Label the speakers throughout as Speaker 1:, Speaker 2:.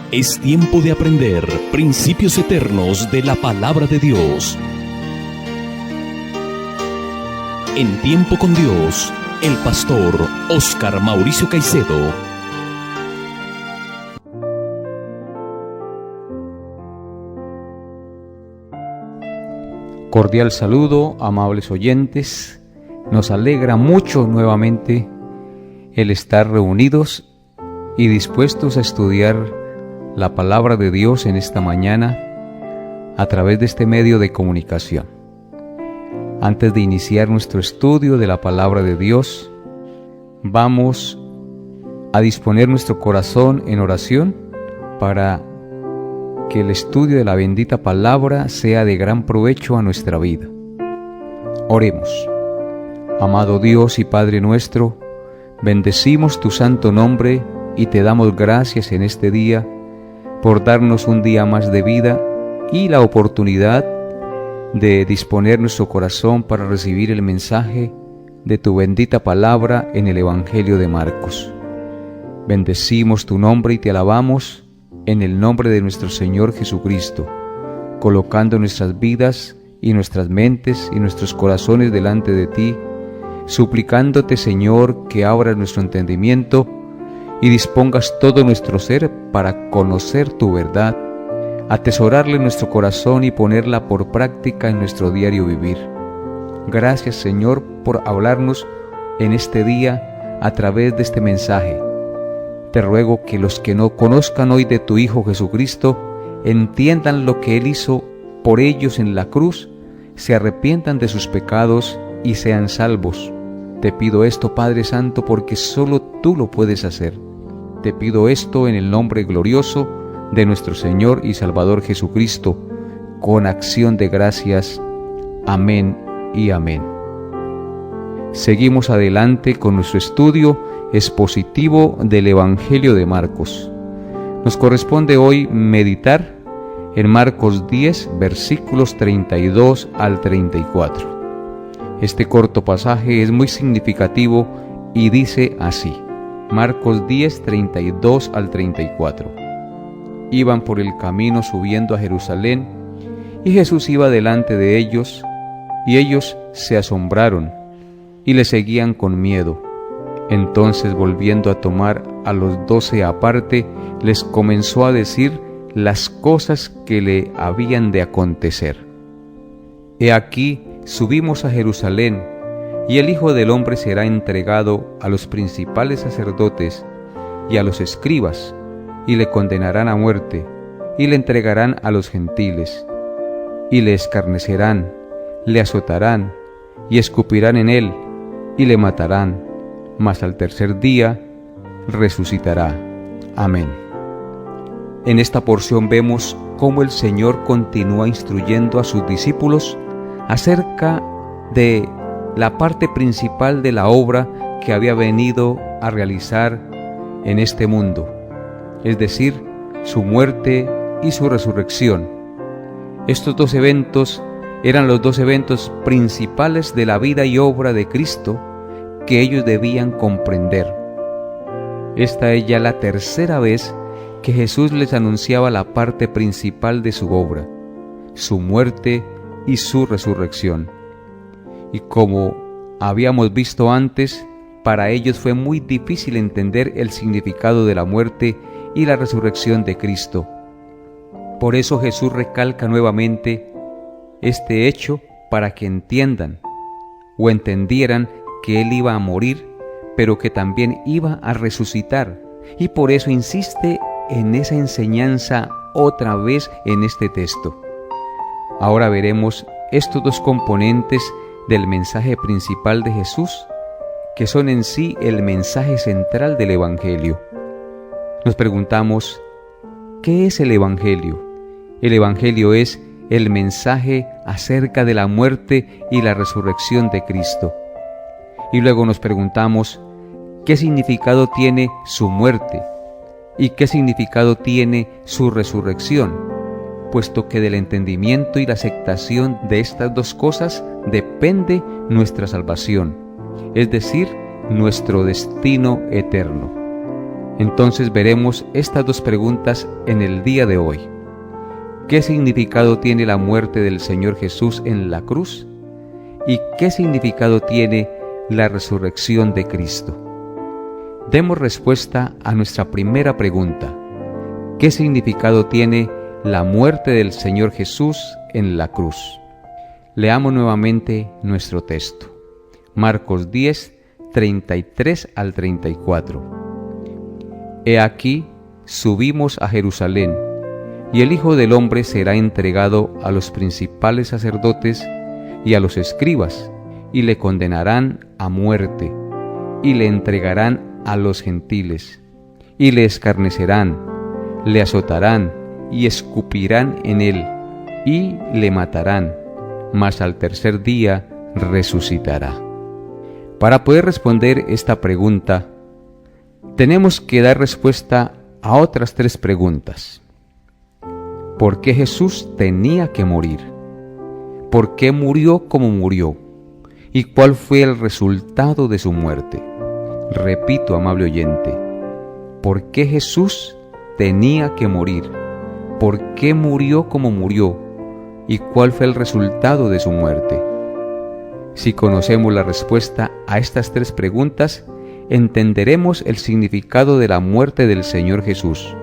Speaker 1: Es tiempo de aprender principios eternos de la palabra de Dios. En Tiempo con Dios, el pastor Óscar Mauricio Caicedo.
Speaker 2: Cordial saludo, amables oyentes. Nos alegra mucho nuevamente el estar reunidos y dispuestos a estudiar la palabra de Dios en esta mañana a través de este medio de comunicación. Antes de iniciar nuestro estudio de la palabra de Dios, vamos a disponer nuestro corazón en oración para que el estudio de la bendita palabra sea de gran provecho a nuestra vida. Oremos. Amado Dios y Padre nuestro, bendecimos tu santo nombre y te damos gracias en este día por darnos un día más de vida y la oportunidad de disponer nuestro corazón para recibir el mensaje de tu bendita palabra en el Evangelio de Marcos. Bendecimos tu nombre y te alabamos en el nombre de nuestro Señor Jesucristo, colocando nuestras vidas y nuestras mentes y nuestros corazones delante de ti, suplicándote, Señor, que abras nuestro entendimiento y dispongas todo nuestro ser para conocer tu verdad, atesorarla en nuestro corazón y ponerla por práctica en nuestro diario vivir. Gracias, Señor, por hablarnos en este día a través de este mensaje. Te ruego que los que no conozcan hoy de tu Hijo Jesucristo entiendan lo que Él hizo por ellos en la cruz, se arrepientan de sus pecados y sean salvos. Te pido esto, Padre Santo, porque solo tú lo puedes hacer. Te pido esto en el nombre glorioso de nuestro Señor y Salvador Jesucristo, con acción de gracias. Amén y amén. Seguimos adelante con nuestro estudio expositivo del Evangelio de Marcos. Nos corresponde hoy meditar en Marcos 10, versículos 32 al 34. Este corto pasaje es muy significativo y dice así: Marcos 10, 32 al 34. Iban por el camino subiendo a Jerusalén, y Jesús iba delante de ellos, y ellos se asombraron, y le seguían con miedo. Entonces, volviendo a tomar a los 12 aparte, les comenzó a decir las cosas que le habían de acontecer. He aquí, subimos a Jerusalén, y el Hijo del Hombre será entregado a los principales sacerdotes y a los escribas, y le condenarán a muerte, y le entregarán a los gentiles, y le escarnecerán, le azotarán, y escupirán en él, y le matarán, mas al tercer día resucitará. Amén. En esta porción vemos cómo el Señor continúa instruyendo a sus discípulos acerca de la parte principal de la obra que había venido a realizar en este mundo, es decir, su muerte y su resurrección. Estos dos eventos eran los dos eventos principales de la vida y obra de Cristo que ellos debían comprender. Esta es ya la tercera vez que Jesús les anunciaba la parte principal de su obra, su muerte y su resurrección. Y como habíamos visto antes, para ellos fue muy difícil entender el significado de la muerte y la resurrección de Cristo. Por eso Jesús recalca nuevamente este hecho para que entiendan o entendieran que Él iba a morir, pero que también iba a resucitar. Y por eso insiste en esa enseñanza otra vez en este texto. Ahora veremos estos dos componentes del mensaje principal de Jesús, que son en sí el mensaje central del Evangelio. Nos preguntamos, ¿qué es el Evangelio? El Evangelio es el mensaje acerca de la muerte y la resurrección de Cristo. Y luego nos preguntamos, ¿qué significado tiene su muerte? ¿Y qué significado tiene su resurrección? Puesto que del entendimiento y la aceptación de estas dos cosas depende nuestra salvación, es decir, nuestro destino eterno. Entonces veremos estas dos preguntas en el día de hoy. ¿Qué significado tiene la muerte del Señor Jesús en la cruz? ¿Y qué significado tiene la resurrección de Cristo? Demos respuesta a nuestra primera pregunta. ¿Qué significado tiene la muerte del Señor Jesús en la cruz? Leamos nuevamente nuestro texto. Marcos 10, 33 al 34. He aquí, subimos a Jerusalén, y el Hijo del Hombre será entregado a los principales sacerdotes y a los escribas, y le condenarán a muerte, y le entregarán a los gentiles, y le escarnecerán, le azotarán, y escupirán en él, y le matarán, mas al tercer día resucitará. Para poder responder esta pregunta, tenemos que dar respuesta a otras tres preguntas. ¿Por qué Jesús tenía que morir? ¿Por qué murió como murió? ¿Y cuál fue el resultado de su muerte? Repito, amable oyente, ¿por qué Jesús tenía que morir? ¿Por qué murió como murió? ¿Y cuál fue el resultado de su muerte? Si conocemos la respuesta a estas tres preguntas, entenderemos el significado de la muerte del Señor Jesús.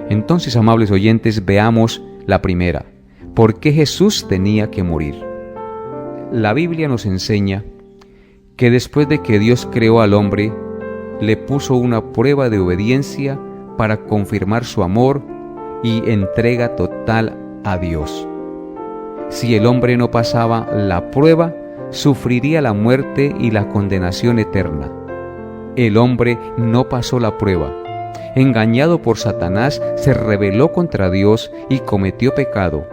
Speaker 2: Entonces, amables oyentes, veamos la primera. ¿Por qué Jesús tenía que morir? La Biblia nos enseña que después de que Dios creó al hombre, le puso una prueba de obediencia para confirmar su amor y entrega total a Dios. Si el hombre no pasaba la prueba, sufriría la muerte y la condenación eterna. El hombre no pasó la prueba. Engañado por Satanás, se rebeló contra Dios y cometió pecado.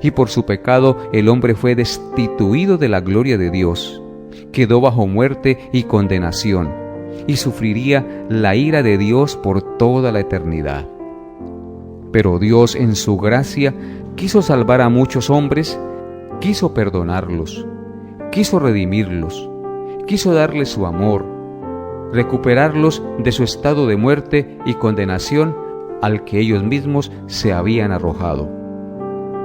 Speaker 2: Y por su pecado el hombre fue destituido de la gloria de Dios. Quedó bajo muerte y condenación, y sufriría la ira de Dios por toda la eternidad. Pero Dios, en su gracia, quiso salvar a muchos hombres, quiso perdonarlos, quiso redimirlos, quiso darles su amor, recuperarlos de su estado de muerte y condenación al que ellos mismos se habían arrojado.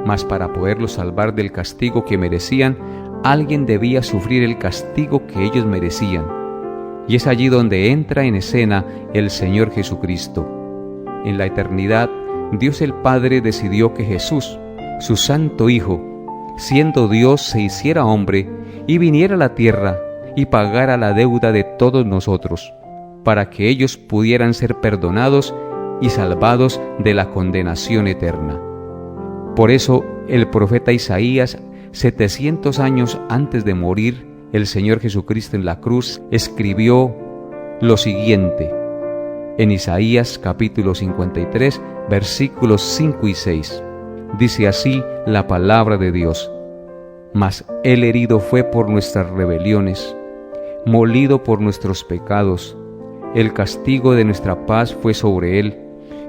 Speaker 2: Mas para poderlos salvar del castigo que merecían, alguien debía sufrir el castigo que ellos merecían. Y es allí donde entra en escena el Señor Jesucristo. En la eternidad, Dios el Padre decidió que Jesús, su Santo Hijo, siendo Dios, se hiciera hombre y viniera a la tierra y pagara la deuda de todos nosotros, para que ellos pudieran ser perdonados y salvados de la condenación eterna. Por eso, el profeta Isaías, 700 años antes de morir el Señor Jesucristo en la cruz, escribió lo siguiente, en Isaías capítulo 53, versículos 5 y 6. Dice así la palabra de Dios: Mas Él herido fue por nuestras rebeliones, molido por nuestros pecados. El castigo de nuestra paz fue sobre Él,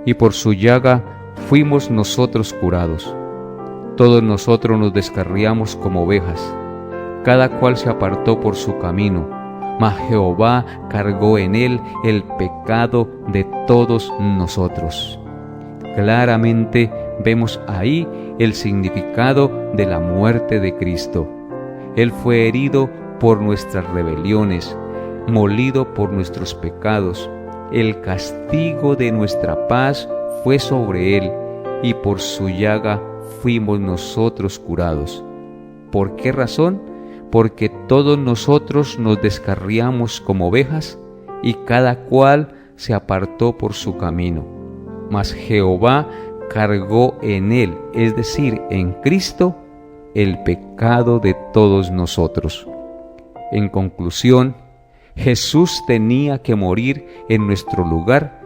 Speaker 2: y por su llaga fuimos nosotros curados. Todos nosotros nos descarriamos como ovejas, cada cual se apartó por su camino, mas Jehová cargó en Él el pecado de todos nosotros. Claramente vemos ahí el significado de la muerte de Cristo. Él fue herido por nuestras rebeliones, molido por nuestros pecados. El castigo de nuestra paz fue sobre Él, y por su llaga fuimos nosotros curados. ¿Por qué razón? Porque todos nosotros nos descarriamos como ovejas, y cada cual se apartó por su camino. Mas Jehová cargó en Él, es decir, en Cristo, el pecado de todos nosotros. En conclusión, Jesús tenía que morir en nuestro lugar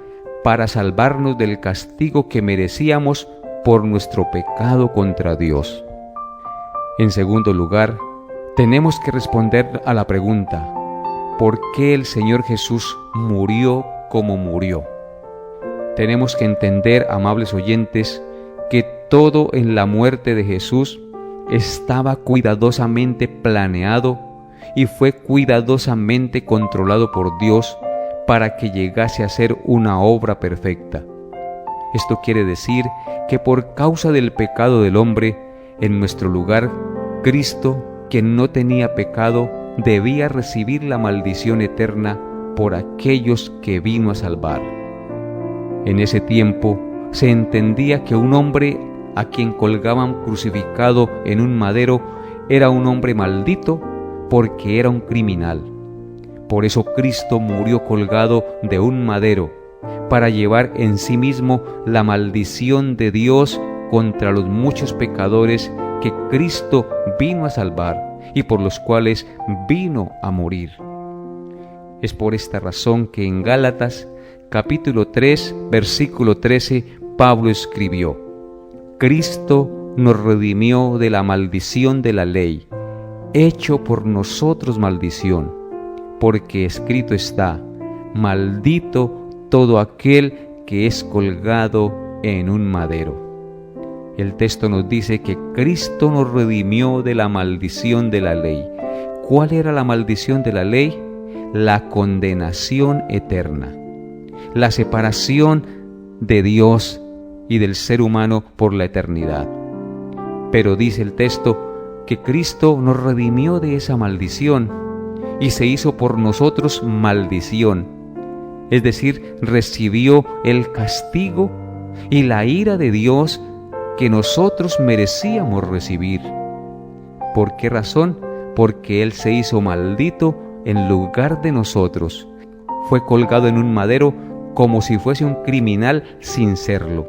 Speaker 2: para salvarnos del castigo que merecíamos por nuestro pecado contra Dios. En segundo lugar, tenemos que responder a la pregunta: ¿por qué el Señor Jesús murió como murió? Tenemos que entender, amables oyentes, que todo en la muerte de Jesús estaba cuidadosamente planeado y fue cuidadosamente controlado por Dios para que llegase a ser una obra perfecta. Esto quiere decir que por causa del pecado del hombre, en nuestro lugar, Cristo, quien no tenía pecado, debía recibir la maldición eterna por aquellos que vino a salvar. En ese tiempo se entendía que un hombre a quien colgaban crucificado en un madero era un hombre maldito porque era un criminal. Por eso Cristo murió colgado de un madero, para llevar en sí mismo la maldición de Dios contra los muchos pecadores que Cristo vino a salvar y por los cuales vino a morir. Es por esta razón que en Gálatas, capítulo 3, versículo 13, Pablo escribió: Cristo nos redimió de la maldición de la ley, hecho por nosotros maldición, porque escrito está: maldito todo aquel que es colgado en un madero. El texto nos dice que Cristo nos redimió de la maldición de la ley. ¿Cuál era la maldición de la ley? La condenación eterna, la separación de Dios y del ser humano por la eternidad. Pero dice el texto que Cristo nos redimió de esa maldición y se hizo por nosotros maldición, es decir, recibió el castigo y la ira de Dios que nosotros merecíamos recibir. ¿Por qué razón? Porque Él se hizo maldito en lugar de nosotros. Fue colgado en un madero como si fuese un criminal sin serlo.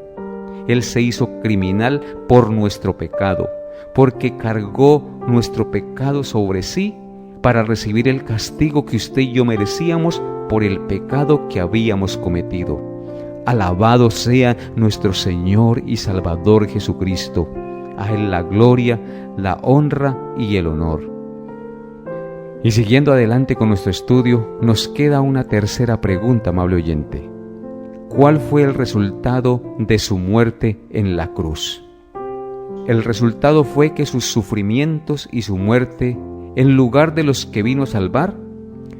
Speaker 2: Él se hizo criminal por nuestro pecado, porque cargó nuestro pecado sobre sí para recibir el castigo que usted y yo merecíamos por el pecado que habíamos cometido. Alabado sea nuestro Señor y Salvador Jesucristo. A Él la gloria, la honra y el honor. Y siguiendo adelante con nuestro estudio, nos queda una tercera pregunta, amable oyente. ¿Cuál fue el resultado de su muerte en la cruz? El resultado fue que sus sufrimientos y su muerte, en lugar de los que vino a salvar,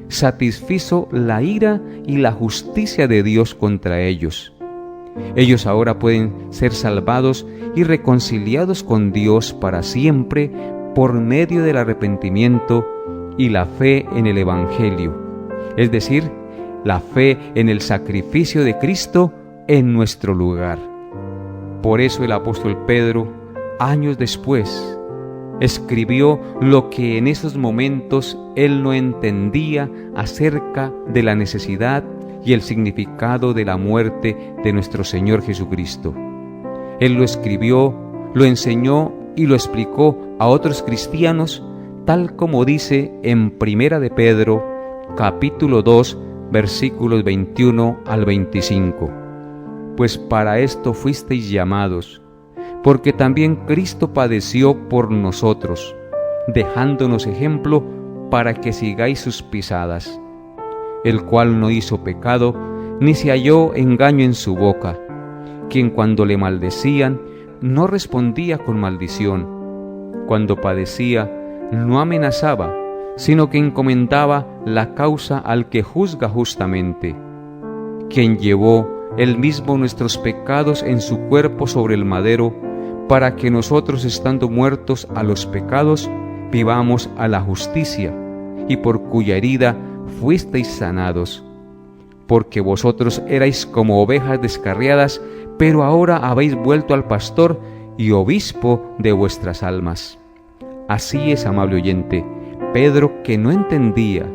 Speaker 2: satisfizo la ira y la justicia de Dios contra ellos. Ellos ahora pueden ser salvados y reconciliados con Dios para siempre por medio del arrepentimiento y la fe en el Evangelio, es decir, la fe en el sacrificio de Cristo en nuestro lugar. Por eso el apóstol Pedro, años después, escribió lo que en esos momentos él no entendía acerca de la necesidad y el significado de la muerte de nuestro Señor Jesucristo. Él lo escribió, lo enseñó y lo explicó a otros cristianos, tal como dice en Primera de Pedro, capítulo 2, versículos 21 al 25. Pues para esto fuisteis llamados, porque también Cristo padeció por nosotros, dejándonos ejemplo para que sigáis sus pisadas, el cual no hizo pecado, ni se halló engaño en su boca, quien cuando le maldecían, no respondía con maldición, cuando padecía, no amenazaba, sino que encomendaba la causa al que juzga justamente, quien llevó él mismo nuestros pecados en su cuerpo sobre el madero, para que nosotros, estando muertos a los pecados, vivamos a la justicia, y por cuya herida fuisteis sanados. Porque vosotros erais como ovejas descarriadas, pero ahora habéis vuelto al pastor y obispo de vuestras almas. Así es, amable oyente, Pedro, que no entendía,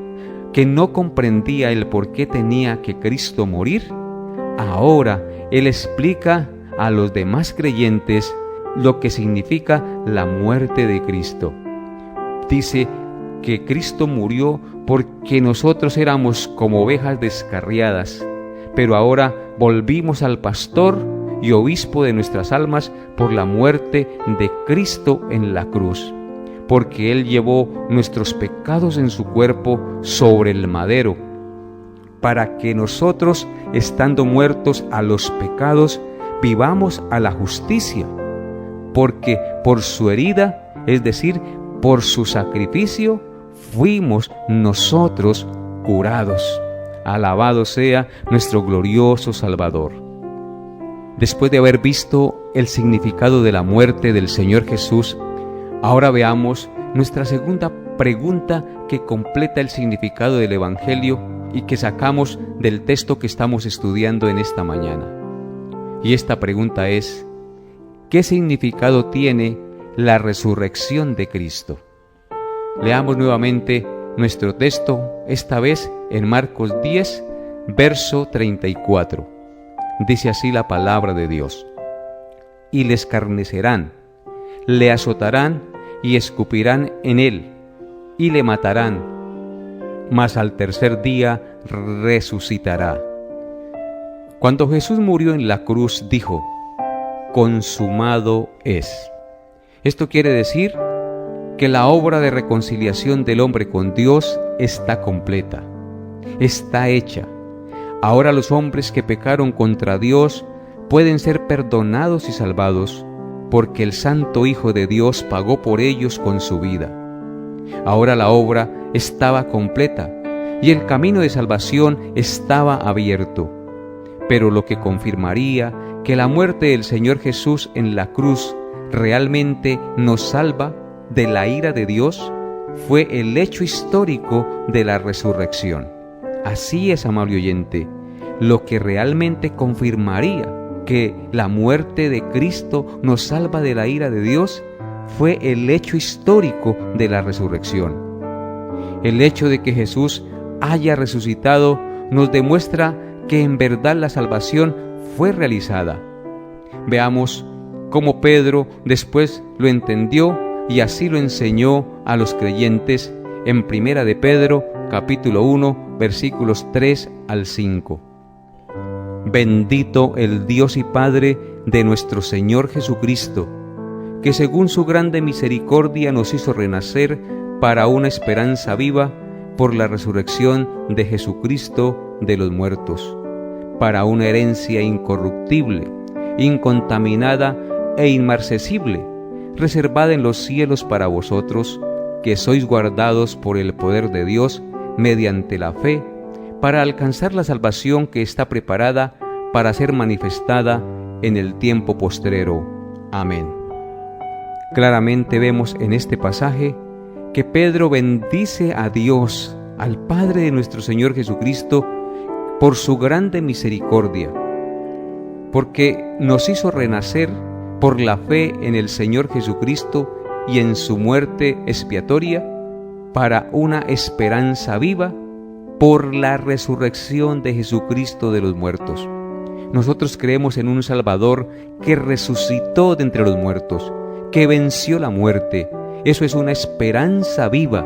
Speaker 2: que no comprendía el por qué tenía que Cristo morir, ahora él explica a los demás creyentes lo que significa la muerte de Cristo. Dice que Cristo murió porque nosotros éramos como ovejas descarriadas, pero ahora volvimos al pastor y obispo de nuestras almas por la muerte de Cristo en la cruz, porque Él llevó nuestros pecados en su cuerpo sobre el madero, para que nosotros, estando muertos a los pecados, vivamos a la justicia, porque por su herida, es decir, por su sacrificio, fuimos nosotros curados. Alabado sea nuestro glorioso Salvador. Después de haber visto el significado de la muerte del Señor Jesús, ahora veamos nuestra segunda pregunta que completa el significado del Evangelio y que sacamos del texto que estamos estudiando en esta mañana. Y esta pregunta es: ¿qué significado tiene la resurrección de Cristo? Leamos nuevamente nuestro texto, esta vez en Marcos 10, verso 34. Dice así la palabra de Dios: y le escarnecerán, le azotarán y escupirán en él, y le matarán, mas al tercer día resucitará. Cuando Jesús murió en la cruz, dijo: consumado es. Esto quiere decir que la obra de reconciliación del hombre con Dios está completa, está hecha. Ahora los hombres que pecaron contra Dios pueden ser perdonados y salvados, porque el Santo Hijo de Dios pagó por ellos con su vida. Ahora la obra estaba completa y el camino de salvación estaba abierto. Pero lo que confirmaría que la muerte del Señor Jesús en la cruz realmente nos salva de la ira de Dios fue el hecho histórico de la resurrección. Así es, amable oyente, lo que realmente confirmaría que la muerte de Cristo nos salva de la ira de Dios fue el hecho histórico de la resurrección. El hecho de que Jesús haya resucitado nos demuestra que en verdad la salvación fue realizada. Veamos cómo Pedro después lo entendió y así lo enseñó a los creyentes en Primera de Pedro, capítulo 1, versículos 3 al 5. Bendito el Dios y Padre de nuestro Señor Jesucristo, que según su grande misericordia nos hizo renacer para una esperanza viva por la resurrección de Jesucristo de los muertos, para una herencia incorruptible, incontaminada e inmarcesible, reservada en los cielos para vosotros, que sois guardados por el poder de Dios mediante la fe, para alcanzar la salvación que está preparada para ser manifestada en el tiempo postrero. Amén. Claramente vemos en este pasaje que Pedro bendice a Dios, al Padre de nuestro Señor Jesucristo, por su grande misericordia, porque nos hizo renacer por la fe en el Señor Jesucristo y en su muerte expiatoria para una esperanza viva por la resurrección de Jesucristo de los muertos. Nosotros creemos en un Salvador que resucitó de entre los muertos, que venció la muerte. Eso es una esperanza viva,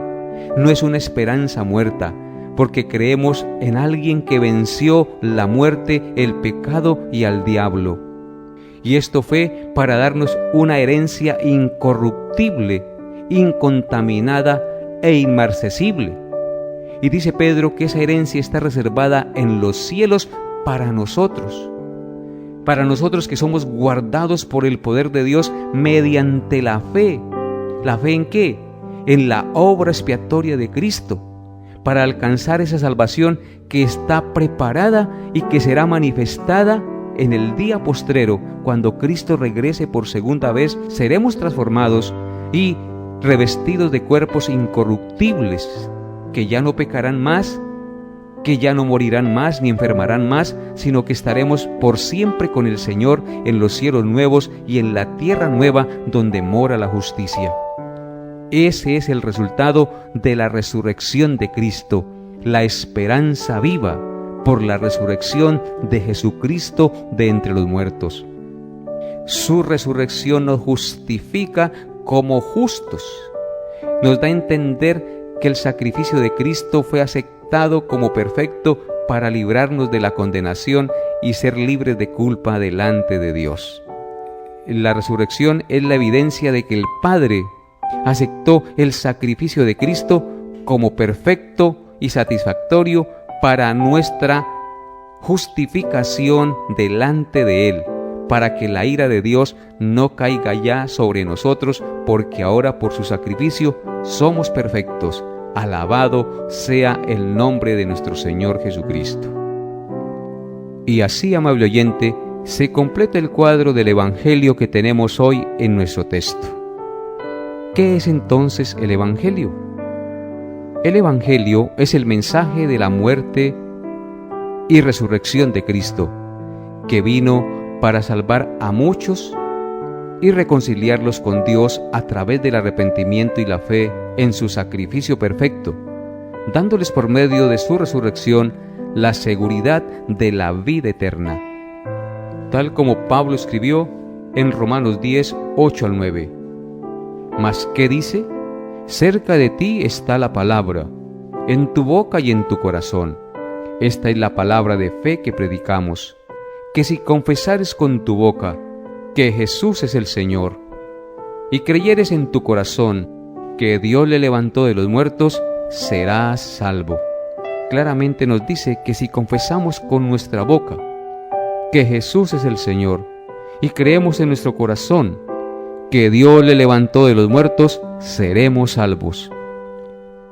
Speaker 2: no es una esperanza muerta, porque creemos en alguien que venció la muerte, el pecado y al diablo. Y esto fue para darnos una herencia incorruptible, incontaminada e inmarcesible. Y dice Pedro que esa herencia está reservada en los cielos para nosotros que somos guardados por el poder de Dios mediante la fe. ¿La fe en qué? En la obra expiatoria de Cristo, para alcanzar esa salvación que está preparada y que será manifestada en el día postrero. Cuando Cristo regrese por segunda vez, seremos transformados y revestidos de cuerpos incorruptibles, que ya no pecarán más, que ya no morirán más ni enfermarán más, sino que estaremos por siempre con el Señor en los cielos nuevos y en la tierra nueva donde mora la justicia. Ese es el resultado de la resurrección de Cristo, la esperanza viva por la resurrección de Jesucristo de entre los muertos. Su resurrección nos justifica como justos. Nos da a entender que el sacrificio de Cristo fue aceptado como perfecto para librarnos de la condenación y ser libres de culpa delante de Dios. La resurrección es la evidencia de que el Padre aceptó el sacrificio de Cristo como perfecto y satisfactorio para nuestra justificación delante de Él, para que la ira de Dios no caiga ya sobre nosotros, porque ahora por su sacrificio somos perfectos, Alabado sea el nombre de nuestro Señor Jesucristo. Y así, amable oyente, se completa el cuadro del Evangelio que tenemos hoy en nuestro texto. ¿Qué es entonces el Evangelio? El Evangelio es el mensaje de la muerte y resurrección de Cristo, que vino para salvar a muchos y reconciliarlos con Dios a través del arrepentimiento y la fe en su sacrificio perfecto, dándoles por medio de su resurrección la seguridad de la vida eterna. Tal como Pablo escribió en Romanos 10, 8 al 9. ¿Mas qué dice? Cerca de ti está la palabra, en tu boca y en tu corazón. Esta es la palabra de fe que predicamos, que si confesares con tu boca que Jesús es el Señor, y creyeres en tu corazón que Dios le levantó de los muertos, serás salvo. Claramente nos dice que si confesamos con nuestra boca que Jesús es el Señor, y creemos en nuestro corazón que Dios le levantó de los muertos, seremos salvos.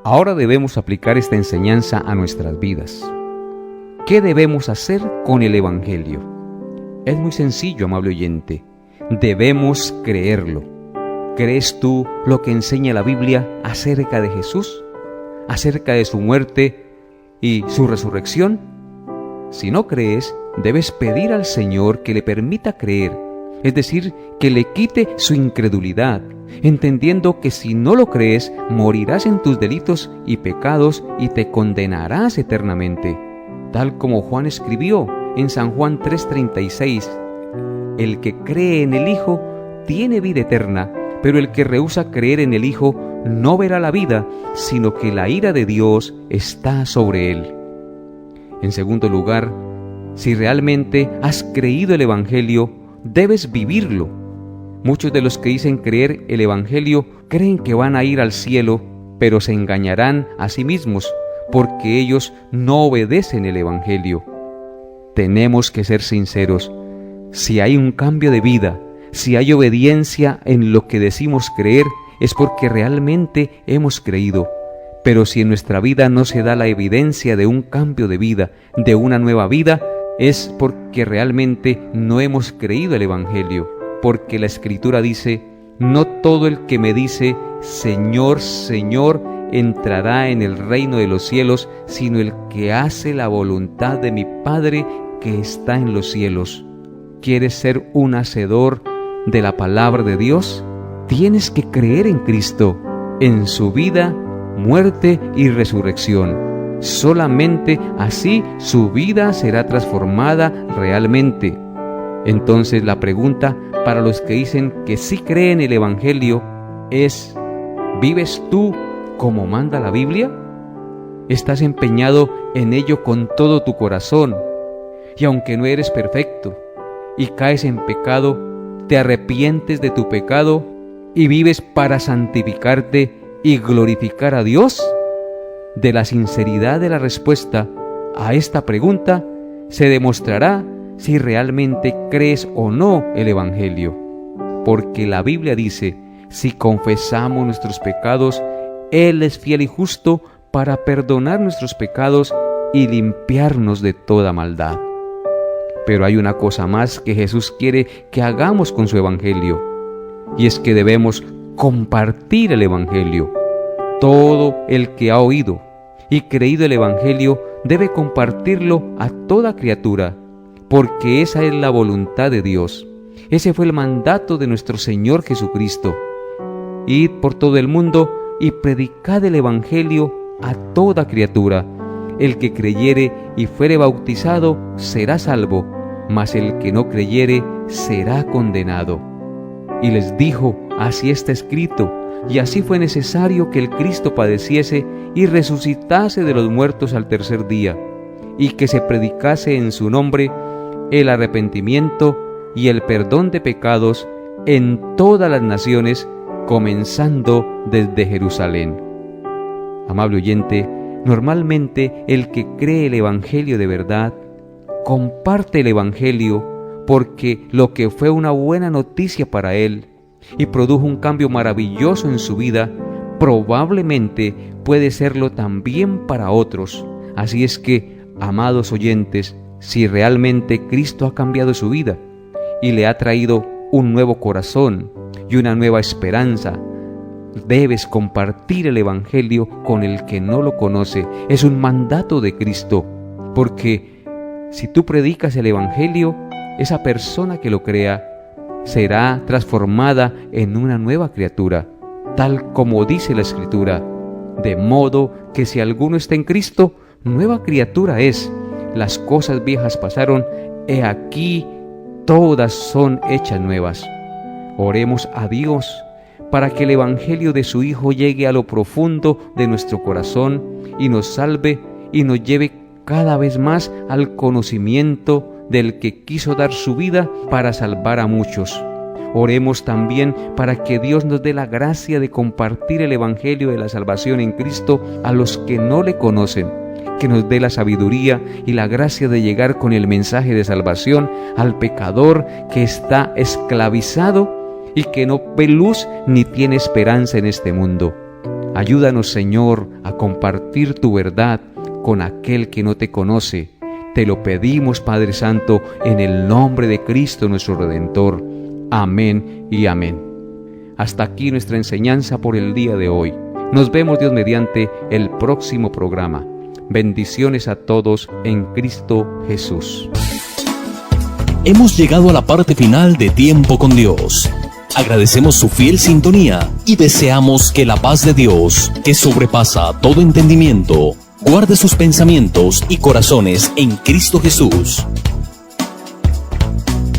Speaker 2: Ahora debemos aplicar esta enseñanza a nuestras vidas. ¿Qué debemos hacer con el Evangelio? Es muy sencillo, amable oyente. Debemos creerlo. ¿Crees tú lo que enseña la Biblia acerca de Jesús? ¿Acerca de su muerte y su resurrección? Si no crees, debes pedir al Señor que le permita creer, es decir, que le quite su incredulidad, entendiendo que si no lo crees, morirás en tus delitos y pecados y te condenarás eternamente. Tal como Juan escribió en San Juan 3:36, el que cree en el Hijo tiene vida eterna, pero el que rehúsa creer en el Hijo no verá la vida, sino que la ira de Dios está sobre él. En segundo lugar, si realmente has creído el Evangelio, debes vivirlo. Muchos de los que dicen creer el Evangelio creen que van a ir al cielo, pero se engañarán a sí mismos, porque ellos no obedecen el Evangelio. Tenemos que ser sinceros. Si hay un cambio de vida, si hay obediencia en lo que decimos creer, es porque realmente hemos creído. Pero si en nuestra vida no se da la evidencia de un cambio de vida, de una nueva vida, es porque realmente no hemos creído el Evangelio. Porque la Escritura dice, no todo el que me dice, Señor, Señor, entrará en el reino de los cielos, sino el que hace la voluntad de mi Padre que está en los cielos. ¿Quieres ser un hacedor de la palabra de Dios? Tienes que creer en Cristo, en su vida, muerte y resurrección. Solamente así su vida será transformada realmente. Entonces la pregunta para los que dicen que sí creen el Evangelio es, ¿vives tú como manda la Biblia? ¿Estás empeñado en ello con todo tu corazón? Y aunque no eres perfecto y caes en pecado, ¿te arrepientes de tu pecado y vives para santificarte y glorificar a Dios? De la sinceridad de la respuesta a esta pregunta se demostrará si realmente crees o no el Evangelio. Porque la Biblia dice, si confesamos nuestros pecados, Él es fiel y justo para perdonar nuestros pecados y limpiarnos de toda maldad. Pero hay una cosa más que Jesús quiere que hagamos con su Evangelio, y es que debemos compartir el Evangelio. Todo el que ha oído y creído el Evangelio debe compartirlo a toda criatura, porque esa es la voluntad de Dios. Ese fue el mandato de nuestro Señor Jesucristo. Id por todo el mundo y predicad el Evangelio a toda criatura. El que creyere y fuere bautizado será salvo, mas el que no creyere será condenado. Y les dijo, así está escrito, y así fue necesario que el Cristo padeciese y resucitase de los muertos al tercer día, y que se predicase en su nombre el arrepentimiento y el perdón de pecados en todas las naciones, comenzando desde Jerusalén. Amable oyente, normalmente el que cree el Evangelio de verdad, comparte el Evangelio porque lo que fue una buena noticia para él y produjo un cambio maravilloso en su vida, probablemente puede serlo también para otros. Así es que, amados oyentes, si realmente Cristo ha cambiado su vida y le ha traído un nuevo corazón y una nueva esperanza, debes compartir el Evangelio con el que no lo conoce. Es un mandato de Cristo, porque si tú predicas el Evangelio, esa persona que lo crea será transformada en una nueva criatura, tal como dice la Escritura. De modo que si alguno está en Cristo, nueva criatura es. Las cosas viejas pasaron, he aquí todas son hechas nuevas. Oremos a Dios para que el Evangelio de su Hijo llegue a lo profundo de nuestro corazón y nos salve y nos lleve cada vez más al conocimiento del que quiso dar su vida para salvar a muchos. Oremos también para que Dios nos dé la gracia de compartir el Evangelio de la salvación en Cristo a los que no le conocen, que nos dé la sabiduría y la gracia de llegar con el mensaje de salvación al pecador que está esclavizado y que no ve luz ni tiene esperanza en este mundo. Ayúdanos, Señor, a compartir tu verdad con aquel que no te conoce. Te lo pedimos, Padre Santo, en el nombre de Cristo nuestro Redentor. Amén y amén. Hasta aquí nuestra enseñanza por el día de hoy. Nos vemos, Dios mediante, el próximo programa. Bendiciones a todos en Cristo Jesús.
Speaker 1: Hemos llegado a la parte final de Tiempo con Dios. Agradecemos su fiel sintonía y deseamos que la paz de Dios, que sobrepasa todo entendimiento, guarde sus pensamientos y corazones en Cristo Jesús.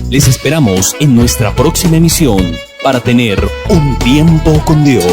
Speaker 1: Les esperamos en nuestra próxima emisión para tener un tiempo con Dios.